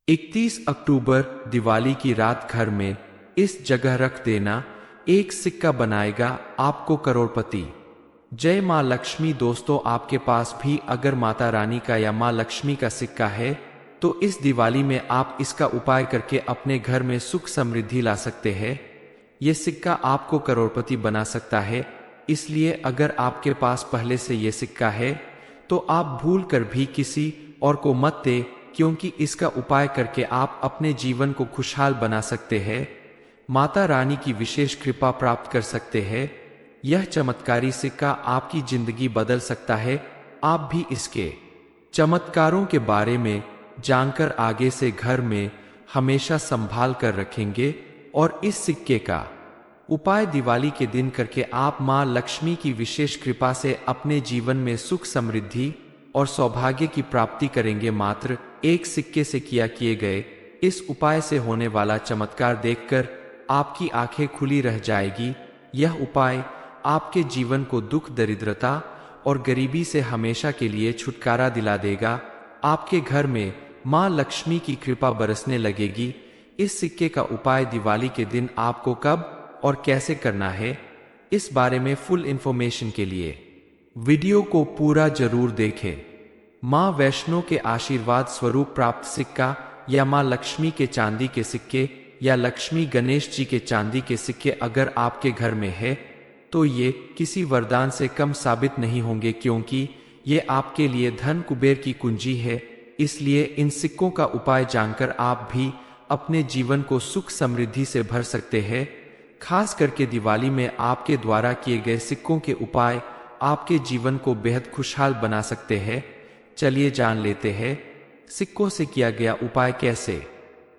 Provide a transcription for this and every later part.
31 अक्टूबर दिवाली की रात घर में इस जगह रख देना, एक सिक्का बनाएगा आपको करोड़पति। जय माँ लक्ष्मी। दोस्तों, आपके पास भी अगर माता रानी का या माँ लक्ष्मी का सिक्का है तो इस दिवाली में आप इसका उपाय करके अपने घर में सुख समृद्धि ला सकते हैं। ये सिक्का आपको करोड़पति बना सकता है। इसलिए अगर आपके पास पहले से ये सिक्का है तो आप भूल कर भी किसी और को मत दे, क्योंकि इसका उपाय करके आप अपने जीवन को खुशहाल बना सकते हैं, माता रानी की विशेष कृपा प्राप्त कर सकते हैं। यह चमत्कारी सिक्का आपकी जिंदगी बदल सकता है। आप भी इसके चमत्कारों के बारे में जानकर आगे से घर में हमेशा संभाल कर रखेंगे और इस सिक्के का उपाय दिवाली के दिन करके आप मां लक्ष्मी की विशेष कृपा से अपने जीवन में सुख समृद्धि और सौभाग्य की प्राप्ति करेंगे। मात्र एक सिक्के से किए गए इस उपाय से होने वाला चमत्कार देखकर आपकी आंखें खुली रह जाएगी। यह उपाय आपके जीवन को दुख, दरिद्रता और गरीबी से हमेशा के लिए छुटकारा दिला देगा। आपके घर में मां लक्ष्मी की कृपा बरसने लगेगी। इस सिक्के का उपाय दिवाली के दिन आपको कब और कैसे करना है, इस बारे में फुल इंफॉर्मेशन के लिए वीडियो को पूरा जरूर देखें। मां वैष्णो के आशीर्वाद स्वरूप प्राप्त सिक्का या मां लक्ष्मी के चांदी के सिक्के या लक्ष्मी गणेश जी के चांदी के सिक्के अगर आपके घर में है तो ये किसी वरदान से कम साबित नहीं होंगे, क्योंकि ये आपके लिए धन कुबेर की कुंजी है। इसलिए इन सिक्कों का उपाय जानकर आप भी अपने जीवन को सुख समृद्धि से भर सकते हैं। खास करके दिवाली में आपके द्वारा किए गए सिक्कों के उपाय आपके जीवन को बेहद खुशहाल बना सकते हैं। चलिए जान लेते हैं सिक्कों से किया गया उपाय कैसे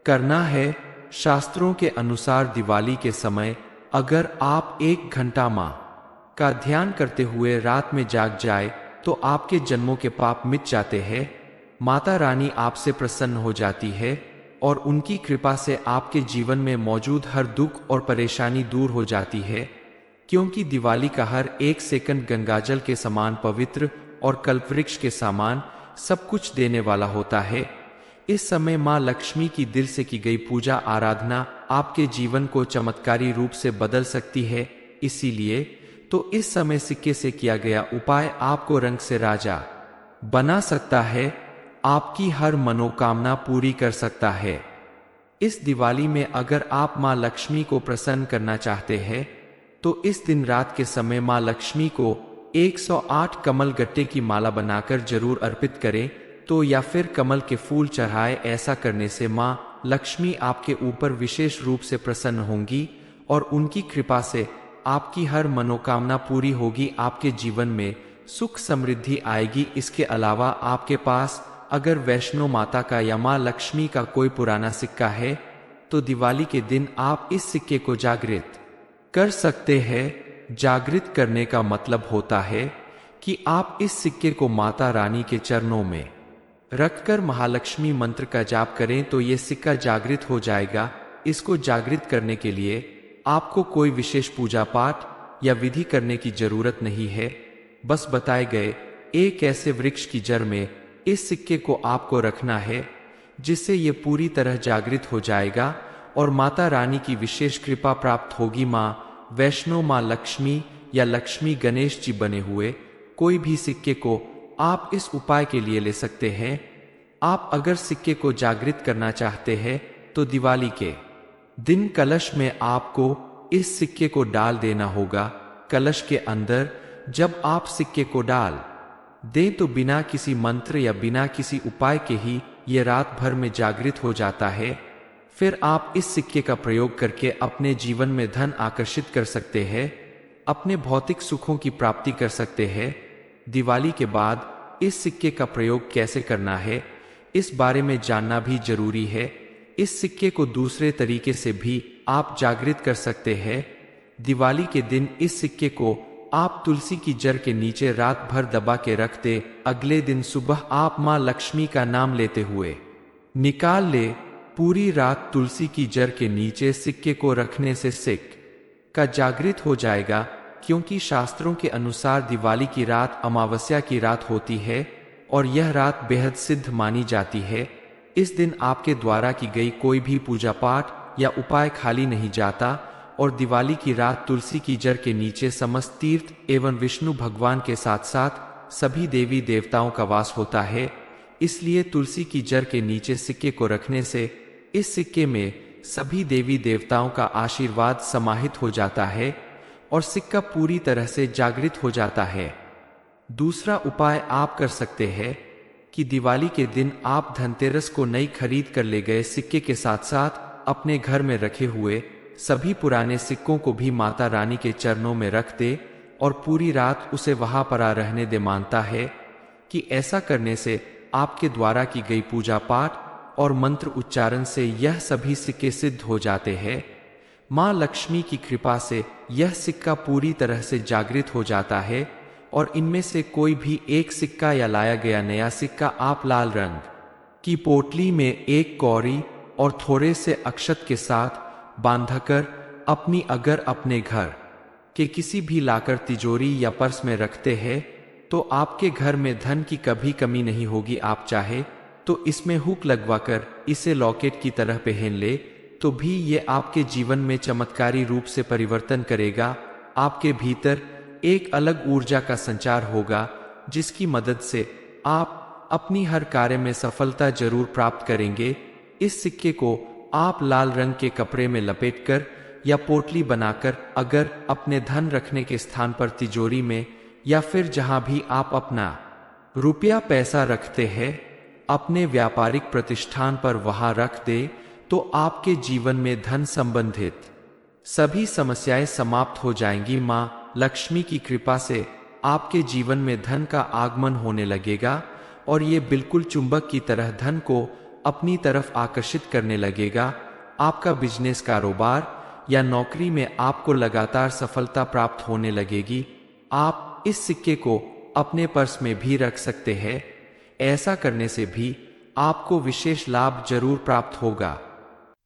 करना है। शास्त्रों के अनुसार दिवाली के समय अगर आप 1 घंटा मां का ध्यान करते हुए रात में जाग जाए तो आपके जन्मों के पाप मिट जाते हैं। माता रानी आपसे प्रसन्न हो जाती है और उनकी कृपा से आपके जीवन में मौजूद हर दुख और परेशानी दूर हो जाती है, क्योंकि दिवाली का हर एक सेकंड गंगाजल के समान पवित्र और कल्पवृक्ष के समान सब कुछ देने वाला होता है। इस समय मां लक्ष्मी की दिल से की गई पूजा आराधना आपके जीवन को चमत्कारी रूप से बदल सकती है। इसीलिए तो इस समय सिक्के से किया गया उपाय आपको रंग से राजा बना सकता है, आपकी हर मनोकामना पूरी कर सकता है। इस दिवाली में अगर आप मां लक्ष्मी को प्रसन्न करना चाहते हैं तो इस दिन रात के समय मां लक्ष्मी को 108 कमल गट्टे की माला बनाकर जरूर अर्पित करें तो या फिर कमल के फूल चढ़ाए। ऐसा करने से मां लक्ष्मी आपके ऊपर विशेष रूप से प्रसन्न होंगी और उनकी कृपा से आपकी हर मनोकामना पूरी होगी, आपके जीवन में सुख समृद्धि आएगी। इसके अलावा आपके पास अगर वैष्णो माता का या मां लक्ष्मी का कोई पुराना सिक्का है तो दिवाली के दिन आप इस सिक्के को जागृत कर सकते हैं। जागृत करने का मतलब होता है कि आप इस सिक्के को माता रानी के चरणों में रखकर महालक्ष्मी मंत्र का जाप करें तो ये सिक्का जागृत हो जाएगा। इसको जागृत करने के लिए आपको कोई विशेष पूजा पाठ या विधि करने की जरूरत नहीं है। बस बताए गए एक ऐसे वृक्ष की जड़ में इस सिक्के को आपको रखना है, जिससे ये पूरी तरह जागृत हो जाएगा और माता रानी की विशेष कृपा प्राप्त होगी। मां वैष्णो, मां लक्ष्मी या लक्ष्मी गणेश जी बने हुए कोई भी सिक्के को आप इस उपाय के लिए ले सकते हैं। आप अगर सिक्के को जागृत करना चाहते हैं तो दिवाली के दिन कलश में आपको इस सिक्के को डाल देना होगा। कलश के अंदर जब आप सिक्के को डाल दें तो बिना किसी मंत्र या बिना किसी उपाय के ही ये रात भर में जागृत हो जाता है। फिर आप इस सिक्के का प्रयोग करके अपने जीवन में धन आकर्षित कर सकते हैं, अपने भौतिक सुखों की प्राप्ति कर सकते हैं। दिवाली के बाद इस सिक्के का प्रयोग कैसे करना है, इस बारे में जानना भी जरूरी है। इस सिक्के को दूसरे तरीके से भी आप जागृत कर सकते हैं। दिवाली के दिन इस सिक्के को आप तुलसी की जड़ के नीचे रात भर दबा के रख दे। अगले दिन सुबह आप मां लक्ष्मी का नाम लेते हुए निकाल ले। पूरी रात तुलसी की जड़ के नीचे सिक्के को रखने से सिक्का जागृत हो जाएगा, क्योंकि शास्त्रों के अनुसार दिवाली की रात अमावस्या की रात होती है और यह रात बेहद सिद्ध मानी जाती है। इस दिन आपके द्वारा की गई कोई भी पूजा पाठ या उपाय खाली नहीं जाता और दिवाली की रात तुलसी की जड़ के नीचे समस्त तीर्थ एवं विष्णु भगवान के साथ साथ सभी देवी देवताओं का वास होता है। इसलिए तुलसी की जड़ के नीचे सिक्के को रखने से इस सिक्के में सभी देवी देवताओं का आशीर्वाद समाहित हो जाता है और सिक्का पूरी तरह से जागृत हो जाता है। दूसरा उपाय आप कर सकते हैं कि दिवाली के दिन आप धनतेरस को नई खरीद कर ले गए सिक्के के साथ साथ अपने घर में रखे हुए सभी पुराने सिक्कों को भी माता रानी के चरणों में रख दे और पूरी रात उसे वहां पर रहने दे। मानता है कि ऐसा करने से आपके द्वारा की गई पूजा पाठ और मंत्र उच्चारण से यह सभी सिक्के सिद्ध हो जाते हैं। मां लक्ष्मी की कृपा से यह सिक्का पूरी तरह से जागृत हो जाता है और इनमें से कोई भी एक सिक्का या लाया गया नया सिक्का आप लाल रंग की पोटली में एक कौड़ी और थोड़े से अक्षत के साथ बांधकर अपने घर के किसी भी लाकर तिजोरी या पर्स में रखते हैं तो आपके घर में धन की कभी कमी नहीं होगी। आप चाहे तो इसमें हुक लगवाकर इसे लॉकेट की तरह पहन ले तो भी ये आपके जीवन में चमत्कारी रूप से परिवर्तन करेगा। आपके भीतर एक अलग ऊर्जा का संचार होगा जिसकी मदद से आप अपनी हर कार्य में सफलता जरूर प्राप्त करेंगे। इस सिक्के को आप लाल रंग के कपड़े में लपेटकर या पोटली बनाकर अगर अपने धन रखने के स्थान पर तिजोरी में या फिर जहां भी आप अपना रुपया पैसा रखते हैं अपने व्यापारिक प्रतिष्ठान पर वहां रख दे तो आपके जीवन में धन संबंधित सभी समस्याएं समाप्त हो जाएंगी। मां लक्ष्मी की कृपा से आपके जीवन में धन का आगमन होने लगेगा और ये बिल्कुल चुंबक की तरह धन को अपनी तरफ आकर्षित करने लगेगा। आपका बिजनेस कारोबार या नौकरी में आपको लगातार सफलता प्राप्त होने लगेगी। आप इस सिक्के को अपने पर्स में भी रख सकते हैं। ऐसा करने से भी आपको विशेष लाभ जरूर प्राप्त होगा।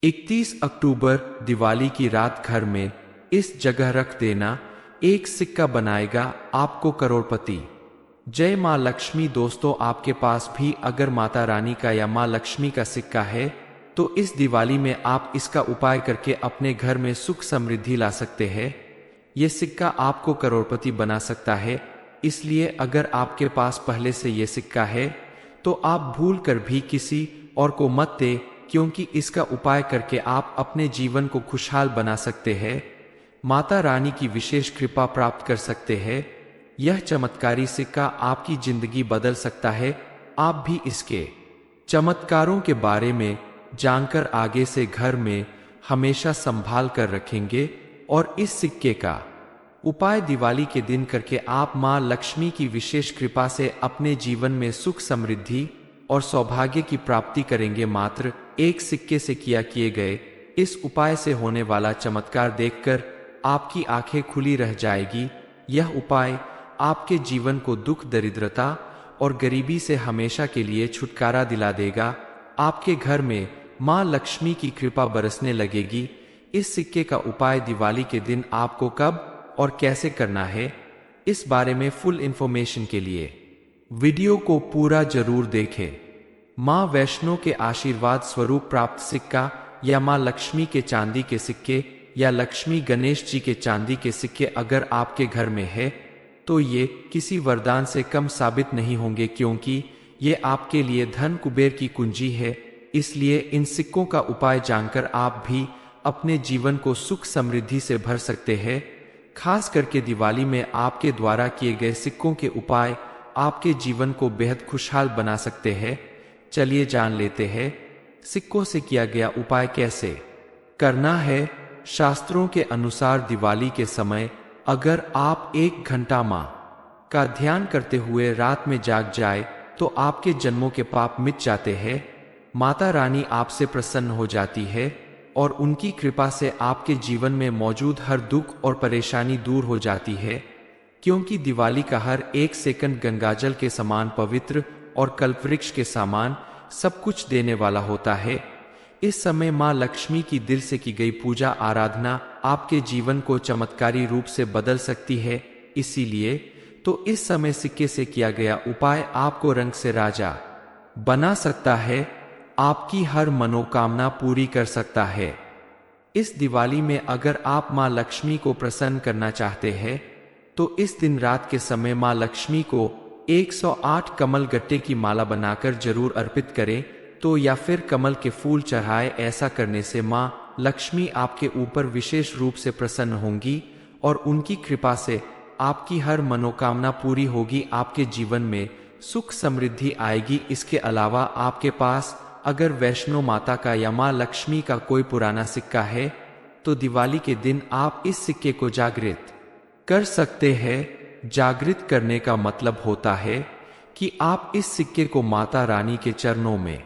31 अक्टूबर दिवाली की रात घर में इस जगह रख देना एक सिक्का बनाएगा आपको करोड़पति। जय मां लक्ष्मी। दोस्तों, आपके पास भी अगर माता रानी का या मां लक्ष्मी का सिक्का है तो इस दिवाली में आप इसका उपाय करके अपने घर में सुख समृद्धि ला सकते हैं। यह सिक्का आपको करोड़पति बना सकता है। इसलिए अगर आपके पास पहले से यह सिक्का है तो आप भूल कर भी किसी और को मत दे, क्योंकि इसका उपाय करके आप अपने जीवन को खुशहाल बना सकते हैं, माता रानी की विशेष कृपा प्राप्त कर सकते हैं। यह चमत्कारी सिक्का आपकी जिंदगी बदल सकता है। आप भी इसके चमत्कारों के बारे में जानकर आगे से घर में हमेशा संभाल कर रखेंगे और इस सिक्के का उपाय दिवाली के दिन करके आप मां लक्ष्मी की विशेष कृपा से अपने जीवन में सुख समृद्धि और सौभाग्य की प्राप्ति करेंगे। मात्र एक सिक्के से किए गए इस उपाय से होने वाला चमत्कार देखकर आपकी आंखें खुली रह जाएगी। यह उपाय आपके जीवन को दुख दरिद्रता और गरीबी से हमेशा के लिए छुटकारा दिला देगा। आपके घर में मां लक्ष्मी की कृपा बरसने लगेगी। इस सिक्के का उपाय दिवाली के दिन आपको कब और कैसे करना है, इस बारे में फुल इंफॉर्मेशन के लिए वीडियो को पूरा जरूर देखें। मां वैष्णो के आशीर्वाद स्वरूप प्राप्त सिक्का या मां लक्ष्मी के चांदी के सिक्के या लक्ष्मी गणेश जी के चांदी के सिक्के अगर आपके घर में है तो ये किसी वरदान से कम साबित नहीं होंगे, क्योंकि ये आपके लिए धन कुबेर की कुंजी है। इसलिए इन सिक्कों का उपाय जानकर आप भी अपने जीवन को सुख समृद्धि से भर सकते हैं। खास करके दिवाली में आपके द्वारा किए गए सिक्कों के उपाय आपके जीवन को बेहद खुशहाल बना सकते हैं। चलिए जान लेते हैं सिक्कों से किया गया उपाय कैसे करना है। शास्त्रों के अनुसार दिवाली के समय अगर आप 1 घंटा मां का ध्यान करते हुए रात में जाग जाए तो आपके जन्मों के पाप मिट जाते हैं। माता रानी आपसे प्रसन्न हो जाती है और उनकी कृपा से आपके जीवन में मौजूद हर दुख और परेशानी दूर हो जाती है, क्योंकि दिवाली का हर एक सेकंड गंगाजल के समान पवित्र और कल्पवृक्ष के समान सब कुछ देने वाला होता है। इस समय मां लक्ष्मी की दिल से की गई पूजा आराधना आपके जीवन को चमत्कारी रूप से बदल सकती है। इसीलिए तो इस समय सिक्के से किया गया उपाय आपको रंग से राजा बना सकता है। आपकी हर मनोकामना पूरी कर सकता है। इस दिवाली में अगर आप माँ लक्ष्मी को प्रसन्न करना चाहते हैं तो इस दिन रात के समय माँ लक्ष्मी को 108 कमल गट्टे की माला बनाकर जरूर अर्पित करें तो या फिर कमल के फूल चढ़ाए। ऐसा करने से माँ लक्ष्मी आपके ऊपर विशेष रूप से प्रसन्न होंगी और उनकी कृपा से आपकी हर मनोकामना पूरी होगी, आपके जीवन में सुख समृद्धि आएगी। इसके अलावा आपके पास अगर वैष्णो माता का या माँ लक्ष्मी का कोई पुराना सिक्का है तो दिवाली के दिन आप इस सिक्के को जागृत कर सकते हैं। जागृत करने का मतलब होता है कि आप इस सिक्के को माता रानी के चरणों में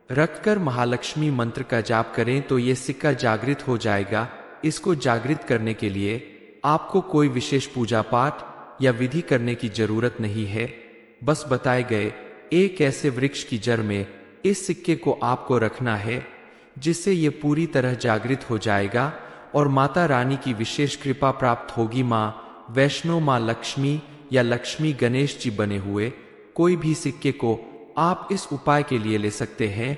रखकर महालक्ष्मी मंत्र का जाप करें तो ये सिक्का जागृत हो जाएगा। इसको जागृत करने के लिए आपको कोई विशेष पूजा पाठ या विधि करने की जरूरत नहीं है। बस बताए गए एक ऐसे वृक्ष की जड़ में इस सिक्के को आपको रखना है जिससे ये पूरी तरह जागृत हो जाएगा और माता रानी की विशेष कृपा प्राप्त होगी। माँ वैष्णो, माँ लक्ष्मी या लक्ष्मी गणेश जी बने हुए कोई भी सिक्के को आप इस उपाय के लिए ले सकते हैं।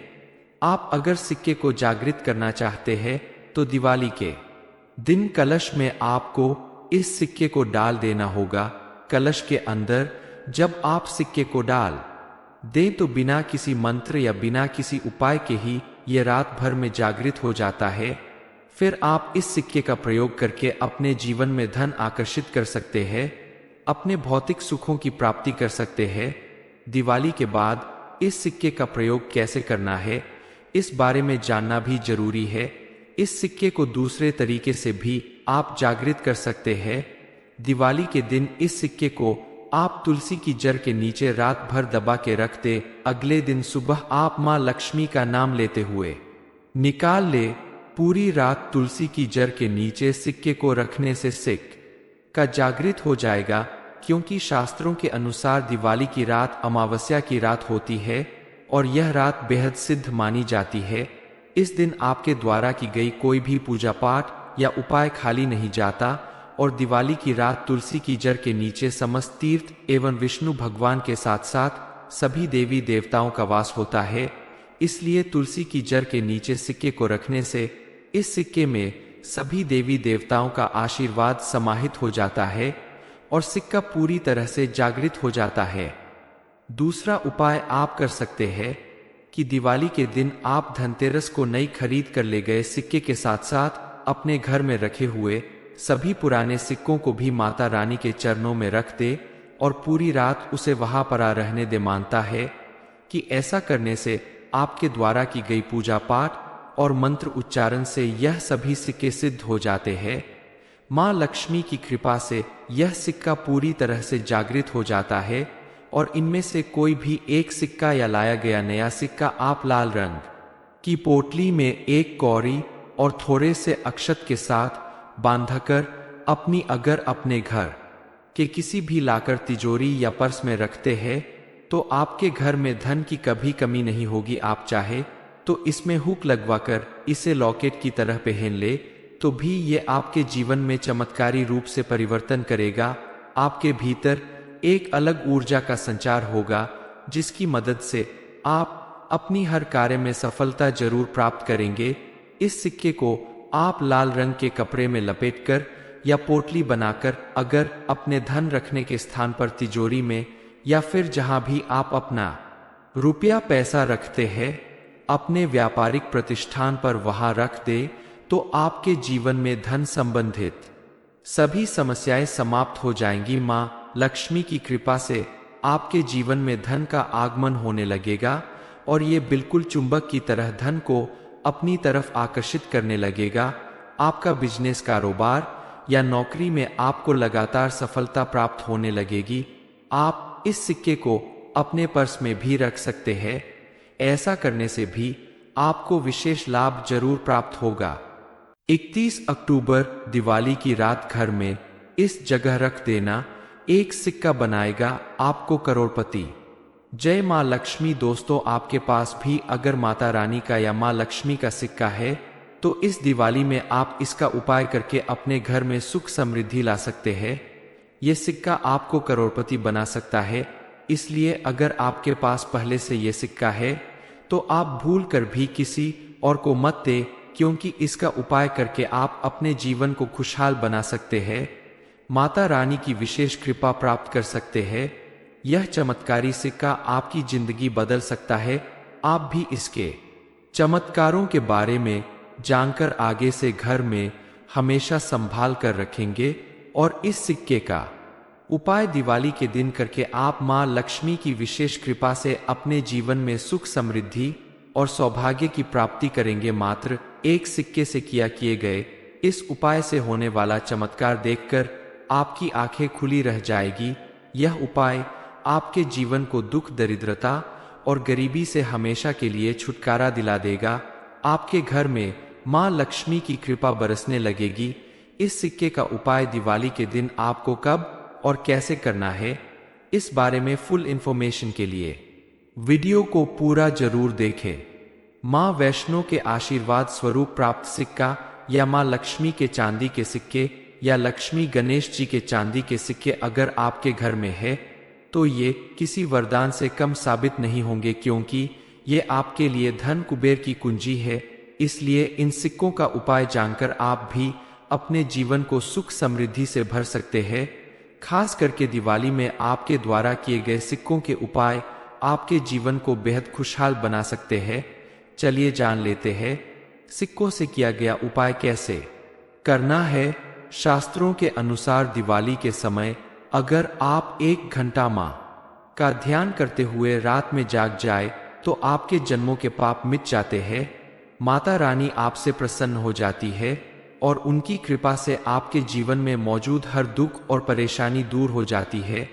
आप अगर सिक्के को जागृत करना चाहते हैं तो दिवाली के दिन कलश में आपको इस सिक्के को डाल देना होगा। कलश के अंदर जब आप सिक्के को डाल दें तो बिना किसी मंत्र या बिना किसी उपाय के ही ये रात भर में जागृत हो जाता है। फिर आप इस सिक्के का प्रयोग करके अपने जीवन में धन आकर्षित कर सकते हैं, अपने भौतिक सुखों की प्राप्ति कर सकते हैं। दिवाली के बाद इस सिक्के का प्रयोग कैसे करना है इस बारे में जानना भी जरूरी है। इस सिक्के को दूसरे तरीके से भी आप जागृत कर सकते हैं। दिवाली के दिन इस सिक्के को आप तुलसी की जड़ के नीचे रात भर दबा के रख दे। अगले दिन सुबह आप माँ लक्ष्मी का नाम लेते हुए निकाल ले। पूरी रात तुलसी की जड़ के नीचे सिक्के को रखने से सिक्का जागृत हो जाएगा, क्योंकि शास्त्रों के अनुसार दिवाली की रात अमावस्या की रात होती है और यह रात बेहद सिद्ध मानी जाती है। इस दिन आपके द्वारा की गई कोई भी पूजा पाठ या उपाय खाली नहीं जाता और दिवाली की रात तुलसी की जड़ के नीचे समस्त तीर्थ एवं विष्णु भगवान के साथ साथ सभी देवी देवताओं का वास होता है। इसलिए तुलसी की जड़ के नीचे सिक्के को रखने से इस सिक्के में सभी देवी देवताओं का आशीर्वाद समाहित हो जाता है और सिक्का पूरी तरह से जागृत हो जाता है। दूसरा उपाय आप कर सकते हैं कि दिवाली के दिन आप धनतेरस को नई खरीद कर ले गए सिक्के के साथ साथ अपने घर में रखे हुए सभी पुराने सिक्कों को भी माता रानी के चरणों में रख दे और पूरी रात उसे वहां पड़ा रहने दे। मानता है कि ऐसा करने से आपके द्वारा की गई पूजा पाठ और मंत्र उच्चारण से यह सभी सिक्के सिद्ध हो जाते हैं। माँ लक्ष्मी की कृपा से यह सिक्का पूरी तरह से जागृत हो जाता है और इनमें से कोई भी एक सिक्का या लाया गया नया सिक्का आप लाल रंग की पोटली में एक कौड़ी और थोड़े से अक्षत के साथ बांधकर अपने घर के किसी भी लाकर तिजोरी या पर्स में रखते हैं तो आपके घर में धन की कभी कमी नहीं होगी। आप चाहे तो इसमें हुक लगवाकर इसे लॉकेट की तरह पहन ले तो भी ये आपके जीवन में चमत्कारी रूप से परिवर्तन करेगा। आपके भीतर एक अलग ऊर्जा का संचार होगा जिसकी मदद से आप अपनी हर कार्य में सफलता जरूर प्राप्त करेंगे। इस सिक्के को आप लाल रंग के कपड़े में लपेटकर या पोटली बनाकर अगर अपने धन रखने के स्थान पर तिजोरी में या फिर जहां भी आप अपना रुपया पैसा रखते हैं अपने व्यापारिक प्रतिष्ठान पर वहां रख दे तो आपके जीवन में धन संबंधित सभी समस्याएं समाप्त हो जाएंगी। माँ लक्ष्मी की कृपा से आपके जीवन में धन का आगमन होने लगेगा और ये बिल्कुल चुंबक की तरह धन को अपनी तरफ आकर्षित करने लगेगा। आपका बिजनेस, कारोबार या नौकरी में आपको लगातार सफलता प्राप्त होने लगेगी। आप इस सिक्के को अपने पर्स में भी रख सकते हैं। ऐसा करने से भी आपको विशेष लाभ जरूर प्राप्त होगा। 31 अक्टूबर दिवाली की रात घर में इस जगह रख देना एक सिक्का बनाएगा आपको करोड़पति। जय माँ लक्ष्मी। दोस्तों, आपके पास भी अगर माता रानी का या माँ लक्ष्मी का सिक्का है तो इस दिवाली में आप इसका उपाय करके अपने घर में सुख समृद्धि ला सकते हैं। यह सिक्का आपको करोड़पति बना सकता है। इसलिए अगर आपके पास पहले से यह सिक्का है तो आप भूल कर भी किसी और को मत दे, क्योंकि इसका उपाय करके आप अपने जीवन को खुशहाल बना सकते हैं, माता रानी की विशेष कृपा प्राप्त कर सकते हैं। यह चमत्कारी सिक्का आपकी जिंदगी बदल सकता है। आप भी इसके चमत्कारों के बारे में जानकर आगे से घर में हमेशा संभाल कर रखेंगे और इस सिक्के का उपाय दिवाली के दिन करके आप मां लक्ष्मी की विशेष कृपा से अपने जीवन में सुख समृद्धि और सौभाग्य की प्राप्ति करेंगे। मात्र एक सिक्के से किए गए इस उपाय से होने वाला चमत्कार देखकर आपकी आंखें खुली रह जाएगी। यह उपाय आपके जीवन को दुख, दरिद्रता और गरीबी से हमेशा के लिए छुटकारा दिला देगा। आपके घर में मां लक्ष्मी की कृपा बरसने लगेगी। इस सिक्के का उपाय दिवाली के दिन आपको कब और कैसे करना है, इस बारे में फुल इंफॉर्मेशन के लिए वीडियो को पूरा जरूर देखें। मां वैष्णो के आशीर्वाद स्वरूप प्राप्त सिक्का या मां लक्ष्मी के चांदी के सिक्के या लक्ष्मी गणेश जी के चांदी के सिक्के अगर आपके घर में है तो ये किसी वरदान से कम साबित नहीं होंगे, क्योंकि ये आपके लिए धन कुबेर की कुंजी है। इसलिए इन सिक्कों का उपाय जानकर आप भी अपने जीवन को सुख समृद्धि से भर सकते हैं। खास करके दिवाली में आपके द्वारा किए गए सिक्कों के उपाय आपके जीवन को बेहद खुशहाल बना सकते हैं। चलिए जान लेते हैं सिक्कों से किया गया उपाय कैसे करना है। शास्त्रों के अनुसार दिवाली के समय अगर आप 1 घंटा मां का ध्यान करते हुए रात में जाग जाए तो आपके जन्मों के पाप मिट जाते हैं। माता रानी आपसे प्रसन्न हो जाती है और उनकी कृपा से आपके जीवन में मौजूद हर दुख और परेशानी दूर हो जाती है।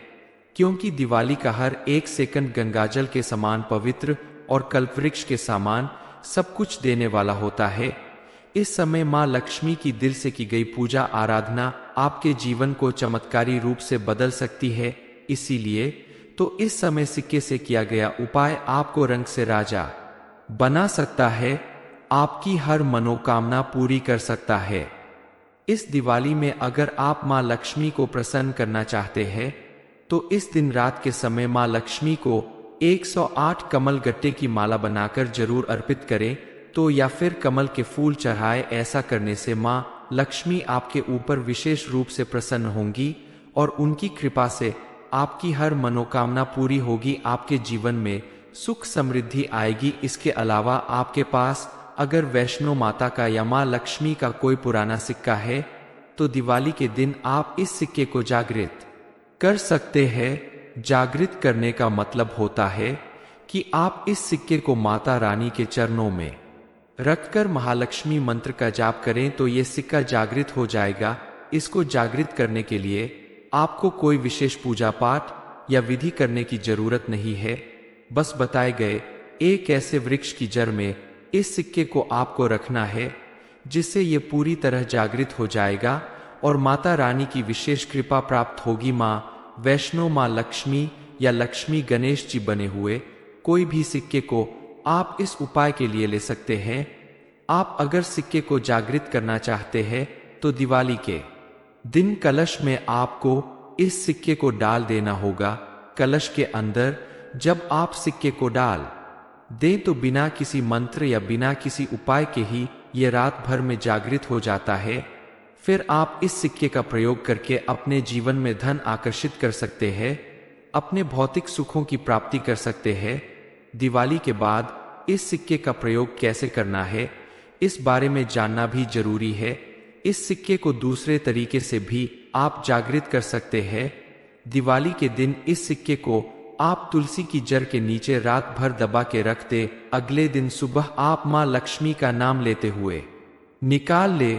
क्योंकि दिवाली का हर एक सेकंड गंगाजल के समान पवित्र और कल्पवृक्ष के समान सब कुछ देने वाला होता है। इस समय मां लक्ष्मी की दिल से की गई पूजा आराधना आपके जीवन को चमत्कारी रूप से बदल सकती है। इसीलिए तो इस समय सिक्के से किया गया उपाय आपको रंग से राजा बना सकता है, आपकी हर मनोकामना पूरी कर सकता है। इस दिवाली में अगर आप मां लक्ष्मी को प्रसन्न करना चाहते हैं तो इस दिन रात के समय मां लक्ष्मी को 108 कमल गट्टे की माला बनाकर जरूर अर्पित करें तो या फिर कमल के फूल चढ़ाए। ऐसा करने से मां लक्ष्मी आपके ऊपर विशेष रूप से प्रसन्न होंगी और उनकी कृपा से आपकी हर मनोकामना पूरी होगी, आपके जीवन में सुख समृद्धि आएगी। इसके अलावा आपके पास अगर वैष्णो माता का या मां लक्ष्मी का कोई पुराना सिक्का है तो दिवाली के दिन आप इस सिक्के को जागृत कर सकते हैं। जागृत करने का मतलब होता है कि आप इस सिक्के को माता रानी के चरणों में रखकर महालक्ष्मी मंत्र का जाप करें तो ये सिक्का जागृत हो जाएगा। इसको जागृत करने के लिए आपको कोई विशेष पूजा पाठ या विधि करने की जरूरत नहीं है। बस बताए गए एक ऐसे वृक्ष की जड़ में इस सिक्के को आपको रखना है, जिससे ये पूरी तरह जागृत हो जाएगा और माता रानी की विशेष कृपा प्राप्त होगी। मां वैष्णो, मां लक्ष्मी या लक्ष्मी गणेश जी बने हुए कोई भी सिक्के को आप इस उपाय के लिए ले सकते हैं। आप अगर सिक्के को जागृत करना चाहते हैं तो दिवाली के दिन कलश में आपको इस सिक्के को डाल देना होगा। कलश के अंदर जब आप सिक्के को डाल दें तो बिना किसी मंत्र या बिना किसी उपाय के ही ये रात भर में जागृत हो जाता है। फिर आप इस सिक्के का प्रयोग करके अपने जीवन में धन आकर्षित कर सकते हैं, अपने भौतिक सुखों की प्राप्ति कर सकते हैं। दिवाली के बाद इस सिक्के का प्रयोग कैसे करना है, इस बारे में जानना भी जरूरी है। इस सिक्के को दूसरे तरीके से भी आप जागृत कर सकते हैं। दिवाली के दिन इस सिक्के को आप तुलसी की जड़ के नीचे रात भर दबा के रख दे। अगले दिन सुबह आप मां लक्ष्मी का नाम लेते हुए निकाल ले।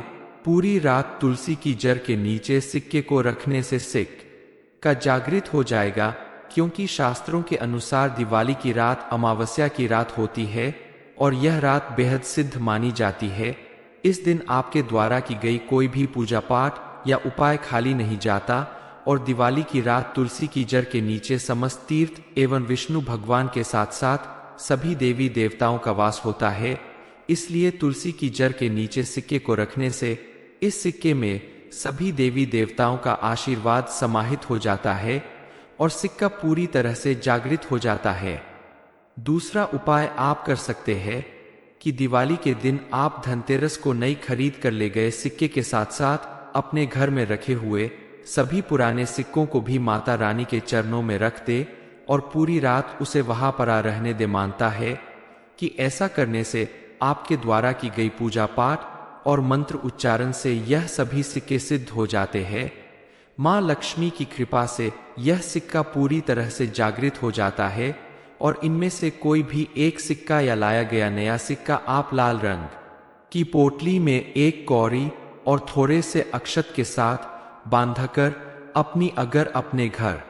पूरी रात तुलसी की जड़ के नीचे सिक्के को रखने से सिक्का जागृत हो जाएगा, क्योंकि शास्त्रों के अनुसार दिवाली की रात अमावस्या की रात होती है और यह रात बेहद सिद्ध मानी जाती है। इस दिन आपके द्वारा की गई कोई भी पूजा पाठ या उपाय खाली नहीं जाता और दिवाली की रात तुलसी की जड़ के नीचे समस्त तीर्थ एवं विष्णु भगवान के साथ साथ सभी देवी देवताओं का वास होता है। इसलिए तुलसी की जड़ के नीचे सिक्के को रखने से इस सिक्के में सभी देवी देवताओं का आशीर्वाद समाहित हो जाता है और सिक्का पूरी तरह से जागृत हो जाता है। दूसरा उपाय आप कर सकते हैं कि दिवाली के दिन आप धनतेरस को नई खरीद कर ले गए सिक्के के साथ साथ अपने घर में रखे हुए सभी पुराने सिक्कों को भी माता रानी के चरणों में रख दे और पूरी रात उसे वहां पड़ा रहने दे। मानता है कि ऐसा करने से आपके द्वारा की गई पूजा पाठ और मंत्र उच्चारण से यह सभी सिक्के सिद्ध हो जाते हैं। मां लक्ष्मी की कृपा से यह सिक्का पूरी तरह से जागृत हो जाता है और इनमें से कोई भी एक सिक्का या लाया गया नया सिक्का आप लाल रंग की पोटली में एक कौड़ी और थोड़े से अक्षत के साथ बांधकर अपने घर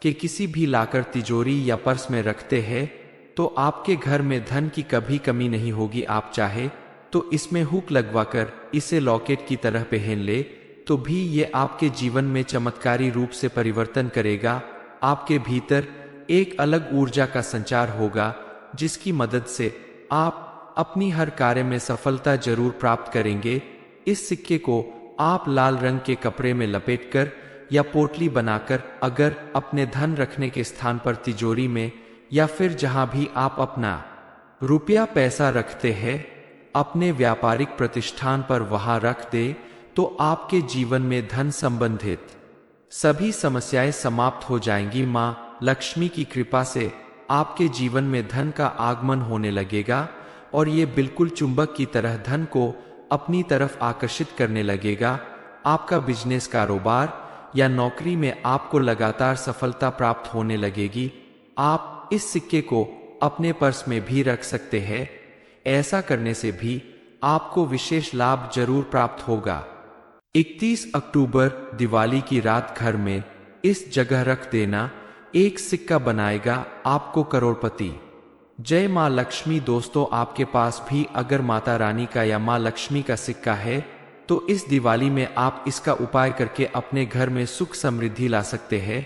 के किसी भी लाकर तिजोरी या पर्स में रखते हैं तो आपके घर में धन की कभी कमी नहीं होगी। आप चाहे तो इसमें हुक लगवाकर इसे लॉकेट की तरह पहन ले तो भी ये आपके जीवन में चमत्कारी रूप से परिवर्तन करेगा। आपके भीतर एक अलग ऊर्जा का संचार होगा जिसकी मदद से आप अपनी हर कार्य में सफलता जरूर प्राप्त करेंगे। इस सिक्के को आप लाल रंग के कपड़े में लपेटकर या पोटली बनाकर अगर अपने धन रखने के स्थान पर तिजोरी में या फिर जहां भी आप अपना रुपया पैसा रखते हैं अपने व्यापारिक प्रतिष्ठान पर वहां रख दे तो आपके जीवन में धन संबंधित सभी समस्याएं समाप्त हो जाएंगी। मां लक्ष्मी की कृपा से आपके जीवन में धन का आगमन होने लगेगा और ये बिल्कुल चुंबक की तरह धन को अपनी तरफ आकर्षित करने लगेगा। आपका बिजनेस कारोबार या नौकरी में आपको लगातार सफलता प्राप्त होने लगेगी। आप इस सिक्के को अपने पर्स में भी रख सकते हैं। ऐसा करने से भी आपको विशेष लाभ जरूर प्राप्त होगा। 31 अक्टूबर दिवाली की रात घर में इस जगह रख देना एक सिक्का बनाएगा आपको करोड़पति। जय मां लक्ष्मी। दोस्तों, आपके पास भी अगर माता रानी का या मां लक्ष्मी का सिक्का है तो इस दिवाली में आप इसका उपाय करके अपने घर में सुख समृद्धि ला सकते हैं।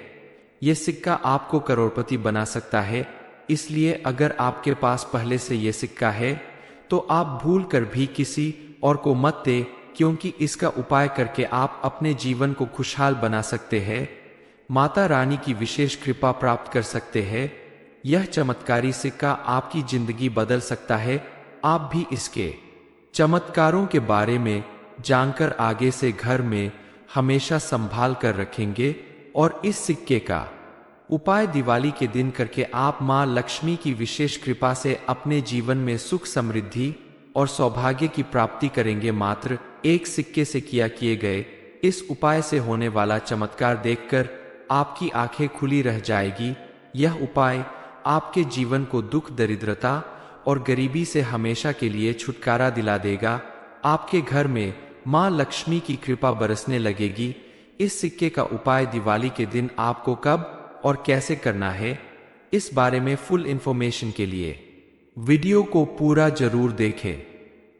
यह सिक्का आपको करोड़पति बना सकता है। इसलिए अगर आपके पास पहले से यह सिक्का है तो आप भूल कर भी किसी और को मत दे, क्योंकि इसका उपाय करके आप अपने जीवन को खुशहाल बना सकते हैं, माता रानी की विशेष कृपा प्राप्त कर सकते हैं। यह चमत्कारी सिक्का आपकी जिंदगी बदल सकता है। आप भी इसके चमत्कारों के बारे में जानकर आगे से घर में हमेशा संभाल कर रखेंगे और इस सिक्के का उपाय दिवाली के दिन करके आप मां लक्ष्मी की विशेष कृपा से अपने जीवन में सुख समृद्धि और सौभाग्य की प्राप्ति करेंगे। मात्र एक सिक्के से किए गए इस उपाय से होने वाला चमत्कार देखकर आपकी आंखें खुली रह जाएगी। यह उपाय आपके जीवन को दुख दरिद्रता और गरीबी से हमेशा के लिए छुटकारा दिला देगा। आपके घर में मां लक्ष्मी की कृपा बरसने लगेगी। इस सिक्के का उपाय दिवाली के दिन आपको कब और कैसे करना है, इस बारे में फुल इंफॉर्मेशन के लिए वीडियो को पूरा जरूर देखें।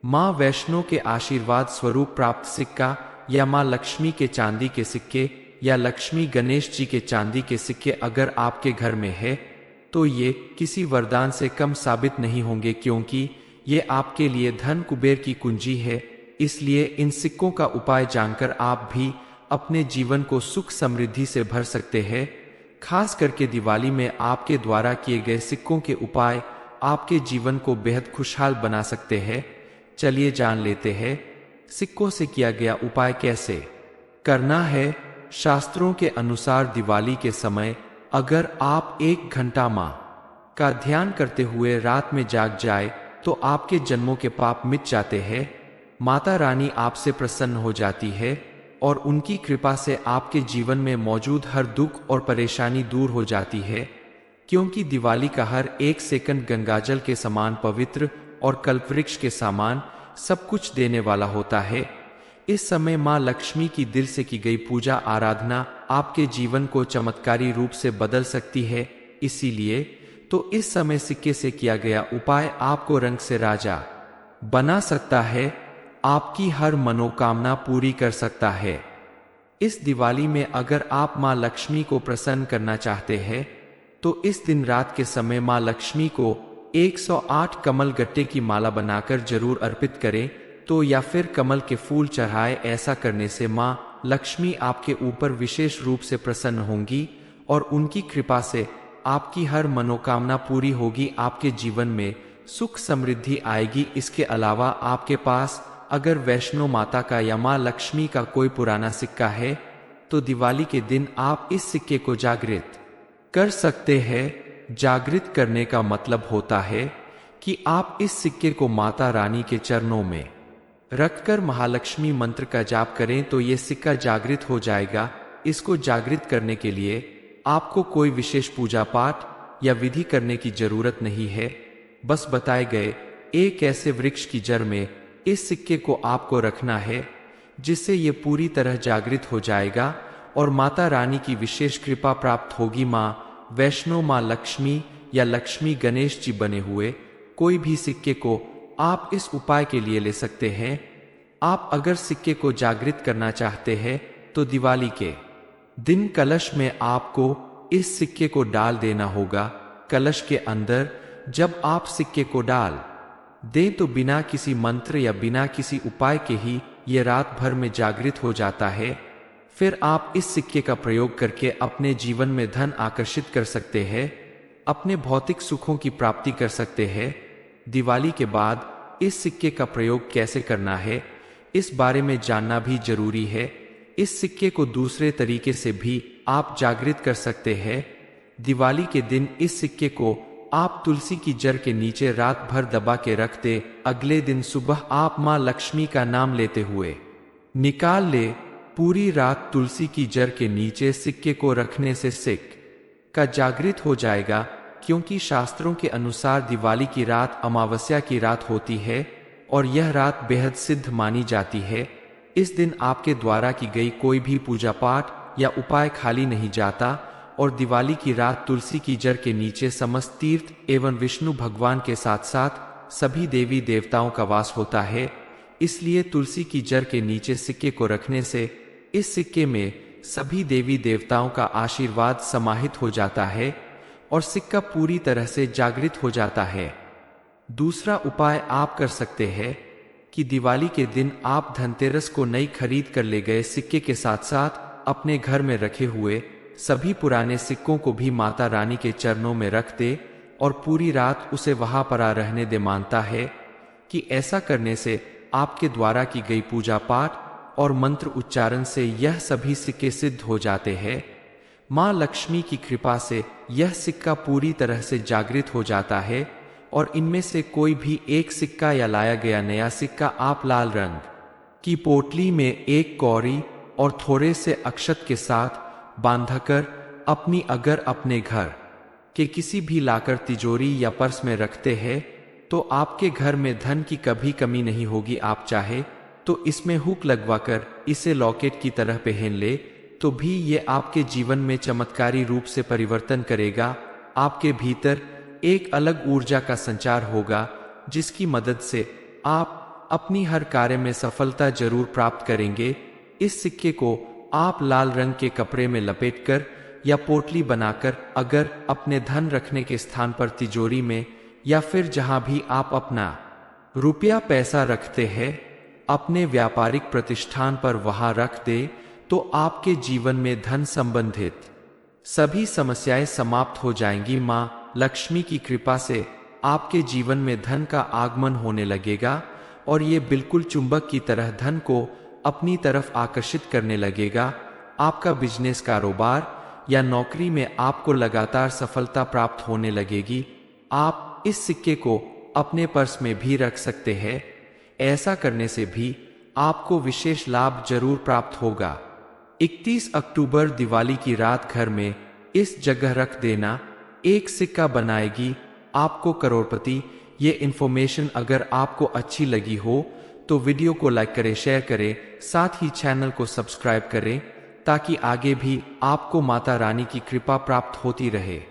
मां वैष्णो के आशीर्वाद स्वरूप प्राप्त सिक्का या मां लक्ष्मी के चांदी के सिक्के या लक्ष्मी गणेश जी के चांदी के सिक्के अगर आपके घर में है तो ये किसी वरदान से कम साबित नहीं होंगे, क्योंकि ये आपके लिए धन कुबेर की कुंजी है। इसलिए इन सिक्कों का उपाय जानकर आप भी अपने जीवन को सुख समृद्धि से भर सकते हैं। खास करके दिवाली में आपके द्वारा किए गए सिक्कों के उपाय आपके जीवन को बेहद खुशहाल बना सकते हैं। चलिए जान लेते हैं सिक्कों से किया गया उपाय कैसे करना है। शास्त्रों के अनुसार दिवाली के समय अगर आप 1 घंटा मां का ध्यान करते हुए रात में जाग जाए तो आपके जन्मों के पाप मिट जाते हैं। माता रानी आपसे प्रसन्न हो जाती है और उनकी कृपा से आपके जीवन में मौजूद हर दुख और परेशानी दूर हो जाती है, क्योंकि दिवाली का हर एक सेकंड गंगाजल के समान पवित्र और कल्पवृक्ष के समान सब कुछ देने वाला होता है। इस समय मां लक्ष्मी की दिल से की गई पूजा आराधना आपके जीवन को चमत्कारी रूप से बदल सकती है। इसीलिए तो इस समय सिक्के से किया गया उपाय आपको रंग से राजा बना सकता है, आपकी हर मनोकामना पूरी कर सकता है। इस दिवाली में अगर आप मां लक्ष्मी को प्रसन्न करना चाहते हैं तो इस दिन रात के समय मां लक्ष्मी को 108 कमल गट्टे की माला बनाकर जरूर अर्पित करें तो या फिर कमल के फूल चढ़ाए। ऐसा करने से मां लक्ष्मी आपके ऊपर विशेष रूप से प्रसन्न होंगी और उनकी कृपा से आपकी हर मनोकामना पूरी होगी, आपके जीवन में सुख समृद्धि आएगी। इसके अलावा आपके पास अगर वैष्णो माता का या माँ लक्ष्मी का कोई पुराना सिक्का है तो दिवाली के दिन आप इस सिक्के को जागृत कर सकते हैं। जागृत करने का मतलब होता है कि आप इस सिक्के को माता रानी के चरणों में रखकर महालक्ष्मी मंत्र का जाप करें तो ये सिक्का जागृत हो जाएगा। इसको जागृत करने के लिए आपको कोई विशेष पूजा पाठ या विधि करने की जरूरत नहीं है। बस बताए गए एक ऐसे वृक्ष की जड़ में इस सिक्के को आपको रखना है जिससे ये पूरी तरह जागृत हो जाएगा और माता रानी की विशेष कृपा प्राप्त होगी। माँ वैष्णो, माँ लक्ष्मी या लक्ष्मी गणेश जी बने हुए कोई भी सिक्के को आप इस उपाय के लिए ले सकते हैं। आप अगर सिक्के को जागृत करना चाहते हैं तो दिवाली के दिन कलश में आपको इस सिक्के को डाल देना होगा। कलश के अंदर जब आप सिक्के को डाल दें तो बिना किसी मंत्र या बिना किसी उपाय के ही ये रात भर में जागृत हो जाता है। फिर आप इस सिक्के का प्रयोग करके अपने जीवन में धन आकर्षित कर सकते हैं, अपने भौतिक सुखों की प्राप्ति कर सकते हैं। दिवाली के बाद इस सिक्के का प्रयोग कैसे करना है इस बारे में जानना भी जरूरी है। इस सिक्के को दूसरे तरीके से भी आप जागृत कर सकते हैं। दिवाली के दिन इस सिक्के को आप तुलसी की जड़ के नीचे रात भर दबा के रख दे। अगले दिन सुबह आप माँ लक्ष्मी का नाम लेते हुए निकाल ले। पूरी रात तुलसी की जड़ के नीचे सिक्के को रखने से सिक्का जागृत हो जाएगा, क्योंकि शास्त्रों के अनुसार दिवाली की रात अमावस्या की रात होती है और यह रात बेहद सिद्ध मानी जाती है। इस दिन आपके द्वारा की गई कोई भी पूजा पाठ या उपाय खाली नहीं जाता और दिवाली की रात तुलसी की जड़ के नीचे समस्त तीर्थ एवं विष्णु भगवान के साथ साथ सभी देवी देवताओं का वास होता है। इसलिए तुलसी की जड़ के नीचे सिक्के को रखने से इस सिक्के में सभी देवी देवताओं का आशीर्वाद समाहित हो जाता है और सिक्का पूरी तरह से जागृत हो जाता है। दूसरा उपाय आप कर सकते हैं कि दिवाली के दिन आप धनतेरस को नई खरीद कर ले गए सिक्के के साथ साथ अपने घर में रखे हुए सभी पुराने सिक्कों को भी माता रानी के चरणों में रख दे और पूरी रात उसे वहां पर रहने दे। मानता है कि ऐसा करने से आपके द्वारा की गई पूजा पाठ और मंत्र उच्चारण से यह सभी सिक्के सिद्ध हो जाते हैं। माँ लक्ष्मी की कृपा से यह सिक्का पूरी तरह से जागृत हो जाता है और इनमें से कोई भी एक सिक्का या लाया गया नया सिक्का आप लाल रंग की पोटली में एक कौड़ी और थोड़े से अक्षत के साथ बांधकर अपने घर के किसी भी लाकर तिजोरी या पर्स में रखते हैं तो आपके घर में धन की कभी कमी नहीं होगी। आप चाहे तो इसमें हुक लगवाकर इसे लॉकेट की तरह पहन ले तो भी ये आपके जीवन में चमत्कारी रूप से परिवर्तन करेगा। आपके भीतर एक अलग ऊर्जा का संचार होगा जिसकी मदद से आप अपनी हर कार्य में सफलता जरूर प्राप्त करेंगे। इस सिक्के को आप लाल रंग के कपड़े में लपेटकर या पोटली बनाकर अगर अपने धन रखने के स्थान पर तिजोरी में या फिर जहां भी आप अपना रुपया पैसा रखते हैं अपने व्यापारिक प्रतिष्ठान पर वहां रख दे तो आपके जीवन में धन संबंधित सभी समस्याएं समाप्त हो जाएंगी। माँ लक्ष्मी की कृपा से आपके जीवन में धन का आगमन होने लगेगा और ये बिल्कुल चुंबक की तरह धन को अपनी तरफ आकर्षित करने लगेगा। आपका बिजनेस, कारोबार या नौकरी में आपको लगातार सफलता प्राप्त होने लगेगी। आप इस सिक्के को अपने पर्स में भी रख सकते हैं। ऐसा करने से भी आपको विशेष लाभ जरूर प्राप्त होगा। 31 अक्टूबर दिवाली की रात घर में इस जगह रख देना एक सिक्का बनाएगी आपको करोड़पति। ये इन्फॉर्मेशन अगर आपको अच्छी लगी हो तो वीडियो को लाइक करें, शेयर करें, साथ ही चैनल को सब्सक्राइब करें ताकि आगे भी आपको माता रानी की कृपा प्राप्त होती रहे।